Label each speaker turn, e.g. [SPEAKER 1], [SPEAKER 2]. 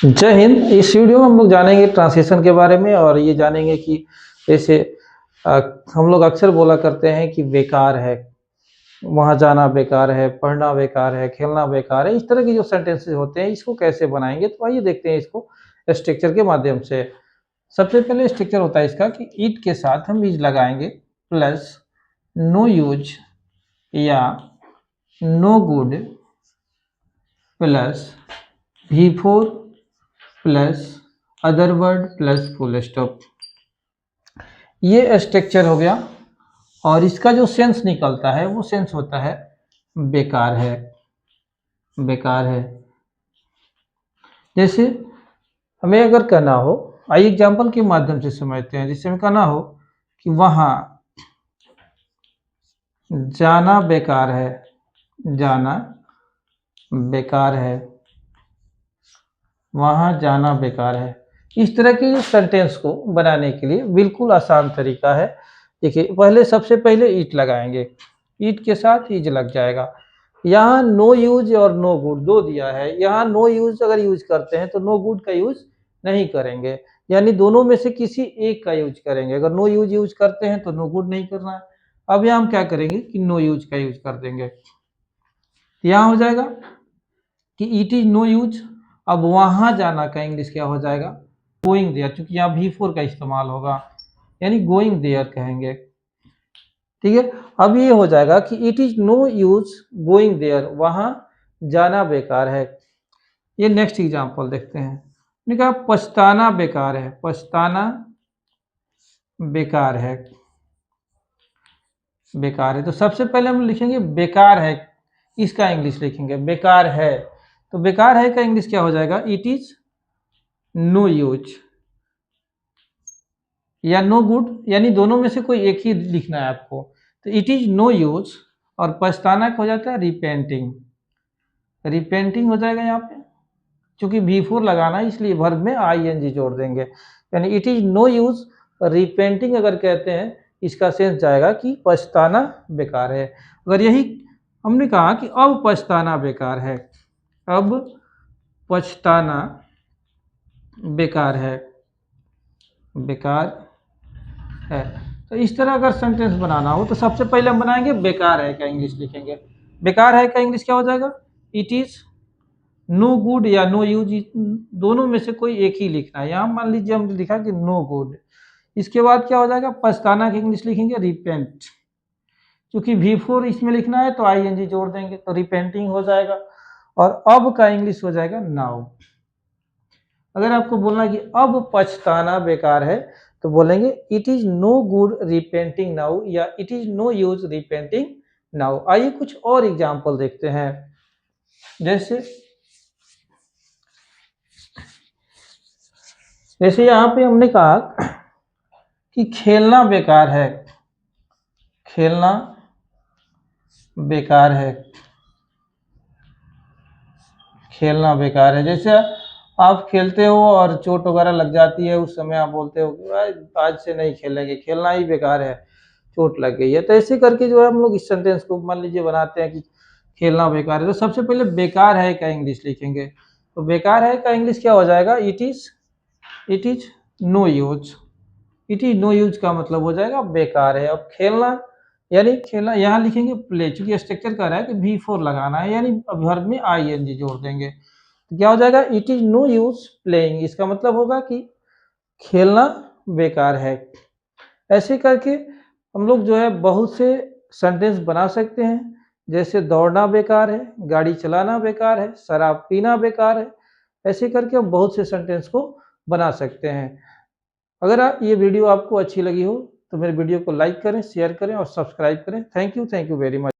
[SPEAKER 1] जय हिंद। इस वीडियो में हम लोग जानेंगे ट्रांसलेशन के बारे में और ये जानेंगे कि जैसे अ, हम लोग अक्सर बोला करते हैं कि बेकार है, वहाँ जाना बेकार है, पढ़ना बेकार है, खेलना बेकार है। इस तरह के जो सेंटेंसेस होते हैं इसको कैसे बनाएंगे, तो आइए देखते हैं इसको स्ट्रक्चर के माध्यम से। सबसे पहले स्ट्रक्चर होता है इसका कि ईट के साथ हम इज लगाएंगे प्लस नो यूज या no good plus V4 plus other word plus full stop. ये स्ट्रक्चर हो गया और इसका जो सेंस निकलता है वो सेंस होता है बेकार है, बेकार है। जैसे हमें अगर कहना हो, आइए एग्जाम्पल के माध्यम से समझते हैं। जैसे हमें कहना हो कि वहाँ जाना बेकार है, जाना बेकार है, वहाँ जाना बेकार है। इस तरह के सेंटेंस को बनाने के लिए बिल्कुल आसान तरीका है। देखिए, पहले सबसे पहले ईट लगाएंगे, ईट के साथ इज लग जाएगा। यहाँ नो यूज और नो गुड दो दिया है। यहाँ नो यूज अगर यूज करते हैं तो नो गुड का यूज नहीं करेंगे, यानी दोनों में से किसी एक का यूज करेंगे। अगर नो यूज यूज करते हैं तो नो गुड नहीं करना है। अब यहाँ हम क्या करेंगे कि नो यूज का यूज कर देंगे। यहाँ हो जाएगा कि इट इज नो यूज। अब वहां जाना का इंग्लिश क्या हो जाएगा, गोइंग देयर, क्योंकि यहाँ V4 का इस्तेमाल होगा, यानी गोइंग देयर कहेंगे। ठीक है, अब ये हो जाएगा कि it is no use going there, वहां जाना बेकार है। ये नेक्स्ट एग्जांपल देखते हैं। मैंने कहा पछताना बेकार है, पछताना बेकार है, बेकार है। तो सबसे पहले हम लिखेंगे बेकार है, इसका इंग्लिश लिखेंगे बेकार है। तो बेकार है का इंग्लिश क्या हो जाएगा, इट इज नो यूज या नो गुड, यानी दोनों में से कोई एक ही लिखना है आपको। तो इट इज नो यूज और पछताना हो जाता है रिपेंटिंग, रिपेंटिंग हो जाएगा यहाँ पे। चूंकि V4 लगाना है इसलिए वर्ब में ING जोड़ देंगे, यानी it is no use repenting अगर कहते हैं इसका सेंस जाएगा कि पछताना बेकार है। अगर यही हमने कहा कि अब पछताना बेकार है, अब पछताना बेकार है, बेकार है। तो इस तरह अगर सेंटेंस बनाना हो तो सबसे पहले हम बनाएंगे बेकार है का इंग्लिश लिखेंगे। बेकार है का इंग्लिश क्या हो जाएगा, इट इज नो गुड या नो यूज, दोनों में से कोई एक ही लिखना है। यहाँ मान लीजिए हमने लिखा कि नो गुड, इसके बाद क्या हो जाएगा, पछताना का इंग्लिश लिखेंगे रिपेंट। क्योंकि V4 इसमें लिखना है तो ING जोड़ देंगे तो रिपेंटिंग हो जाएगा। और अब का इंग्लिश हो जाएगा नाउ। अगर आपको बोलना है कि अब पछताना बेकार है तो बोलेंगे it is no good repenting now या it is no use repenting now. आइए कुछ और एग्जांपल देखते हैं। जैसे यहाँ पे हमने कहा कि खेलना बेकार है, खेलना बेकार है, खेलना बेकार है। जैसे आप खेलते हो और चोट वगैरह लग जाती है, उस समय आप बोलते हो कि आज से नहीं खेलेंगे, खेलना ही बेकार है, चोट लग गई है। तो ऐसे करके जो है हम लोग इस सेंटेंस को मान लीजिए बनाते हैं कि खेलना बेकार है। तो सबसे पहले बेकार है का इंग्लिश लिखेंगे। तो बेकार है का इंग्लिश क्या हो जाएगा, it is no use. It is no use का मतलब हो जाएगा बेकार है। अब खेलना, यानी खेलना यहाँ लिखेंगे प्ले, चूंकि स्ट्रक्चर कह रहा है कि V4 लगाना है, यानी वर्ब में ING जोड़ देंगे तो क्या हो जाएगा, it is no use playing. इसका मतलब होगा कि खेलना बेकार है। ऐसे करके हम लोग जो है बहुत से सेंटेंस बना सकते हैं। जैसे दौड़ना बेकार है, गाड़ी चलाना बेकार है, शराब पीना बेकार है। ऐसे करके हम बहुत से सेंटेंस को बना सकते हैं। अगर ये वीडियो आपको अच्छी लगी हो तो मेरे वीडियो को लाइक करें, शेयर करें और सब्सक्राइब करें। Thank you very much.